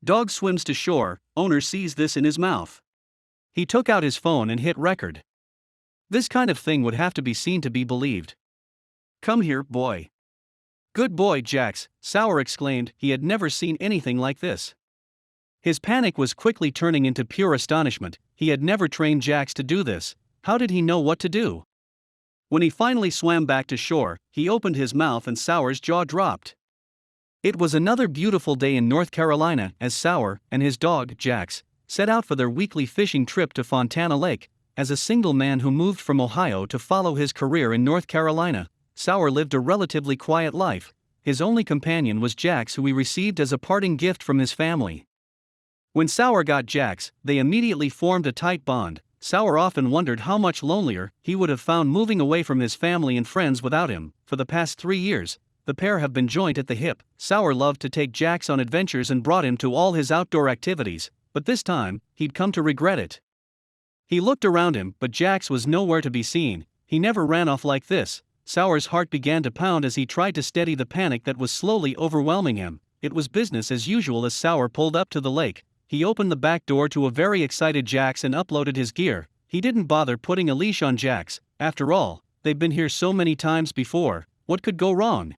Dog swims to shore, owner sees this in his mouth. He took out his phone and hit record. This kind of thing would have to be seen to be believed. Come here, boy. Good boy, Jax, Sour exclaimed. He had never seen anything like this. His panic was quickly turning into pure astonishment. He had never trained Jax to do this. How did he know what to do? When he finally swam back to shore, he opened his mouth and Sour's jaw dropped. It was another beautiful day in North Carolina as Sour and his dog, Jax, set out for their weekly fishing trip to Fontana Lake. As a single man who moved from Ohio to follow his career in North Carolina, Sour lived a relatively quiet life. His only companion was Jax, who he received as a parting gift from his family. When Sour got Jax, they immediately formed a tight bond. Sour often wondered how much lonelier he would have found moving away from his family and friends without him. For the past 3 years, the pair have been joined at the hip. Sour loved to take Jax on adventures and brought him to all his outdoor activities, but this time, he'd come to regret it. He looked around him, but Jax was nowhere to be seen. He never ran off like this. Sour's heart began to pound as he tried to steady the panic that was slowly overwhelming him. It was business as usual as Sour pulled up to the lake. He opened the back door to a very excited Jax and uploaded his gear. He didn't bother putting a leash on Jax. After all, they've been here so many times before. What could go wrong?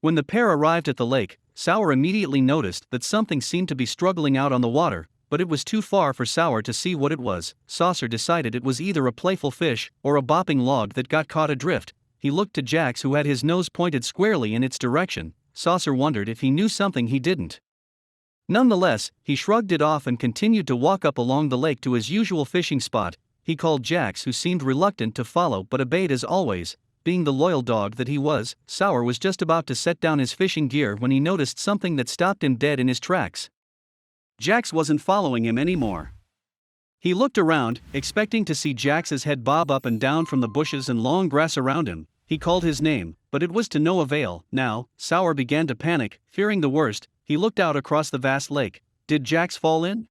When the pair arrived at the lake, Sour immediately noticed that something seemed to be struggling out on the water, but it was too far for Sour to see what it was. Saucer decided it was either a playful fish or a bopping log that got caught adrift. He looked to Jax, who had his nose pointed squarely in its direction. Saucer wondered if he knew something he didn't. Nonetheless, he shrugged it off and continued to walk up along the lake to his usual fishing spot. He called Jax, who seemed reluctant to follow but obeyed as always. Being the loyal dog that he was, Sour was just about to set down his fishing gear when he noticed something that stopped him dead in his tracks. Jax wasn't following him anymore. He looked around, expecting to see Jax's head bob up and down from the bushes and long grass around him. He called his name, but it was to no avail. Now, Sour began to panic, fearing the worst. He looked out across the vast lake. Did Jax fall in?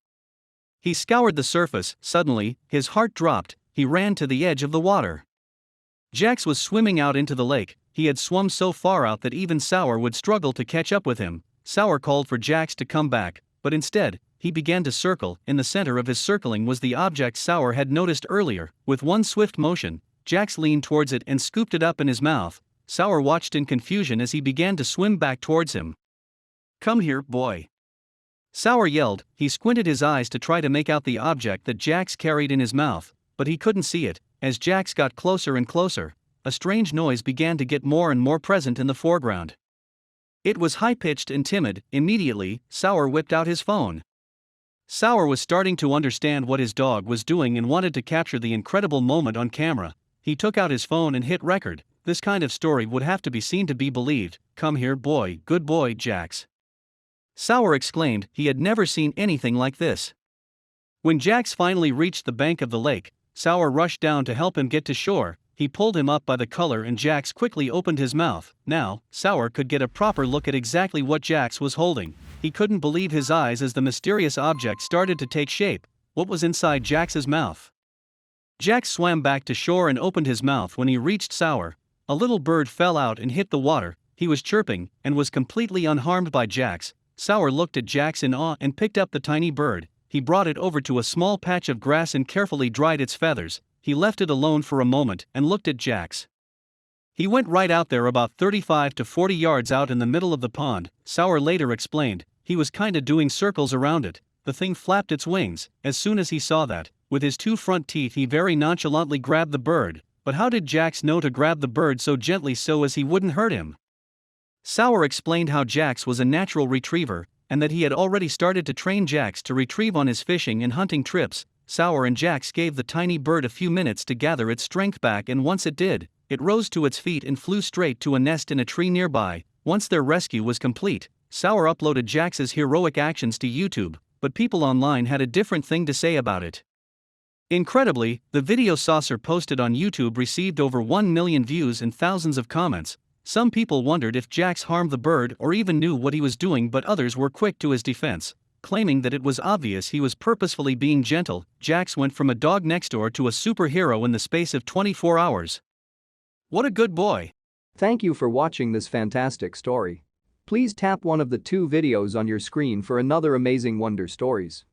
He scoured the surface. Suddenly, his heart dropped. He ran to the edge of the water. Jax was swimming out into the lake. He had swum so far out that even Sour would struggle to catch up with him. Sour called for Jax to come back, but instead, he began to circle. In the center of his circling was the object Sour had noticed earlier. With one swift motion, Jax leaned towards it and scooped it up in his mouth. Sour watched in confusion as he began to swim back towards him. Come here, boy. Sour yelled. He squinted his eyes to try to make out the object that Jax carried in his mouth, but he couldn't see it. As Jax got closer and closer, a strange noise began to get more and more present in the foreground. It was high-pitched and timid. Immediately, Sour whipped out his phone. Sour was starting to understand what his dog was doing and wanted to capture the incredible moment on camera. He took out his phone and hit record. This kind of story would have to be seen to be believed. Come here, boy. Good boy, Jax. Sour exclaimed. He had never seen anything like this. When Jax finally reached the bank of the lake, Sour rushed down to help him get to shore. He pulled him up by the collar and Jax quickly opened his mouth. Now, Sour could get a proper look at exactly what Jax was holding. He couldn't believe his eyes as the mysterious object started to take shape. What was inside Jax's mouth? Jax swam back to shore and opened his mouth when he reached Sour. A little bird fell out and hit the water. He was chirping and was completely unharmed by Jax. Sour looked at Jax in awe and picked up the tiny bird. He brought it over to a small patch of grass and carefully dried its feathers. He left it alone for a moment and looked at Jax. He went right out there about 35 to 40 yards out in the middle of the pond. Sour later explained. He was kinda doing circles around it. The thing flapped its wings. As soon as he saw that, with his 2 front teeth he very nonchalantly grabbed the bird. But how did Jax know to grab the bird so gently so as he wouldn't hurt him? Sour explained how Jax was a natural retriever, and that he had already started to train Jax to retrieve on his fishing and hunting trips. Sour and Jax gave the tiny bird a few minutes to gather its strength back, and once it did, it rose to its feet and flew straight to a nest in a tree nearby. Once their rescue was complete, Sour uploaded Jax's heroic actions to YouTube, but people online had a different thing to say about it. Incredibly, the video Saucer posted on YouTube received over 1 million views and thousands of comments. Some people wondered if Jax harmed the bird or even knew what he was doing, but others were quick to his defense, claiming that it was obvious he was purposefully being gentle. Jax went from a dog next door to a superhero in the space of 24 hours. What a good boy! Thank you for watching this fantastic story. Please tap one of the two videos on your screen for another amazing wonder stories.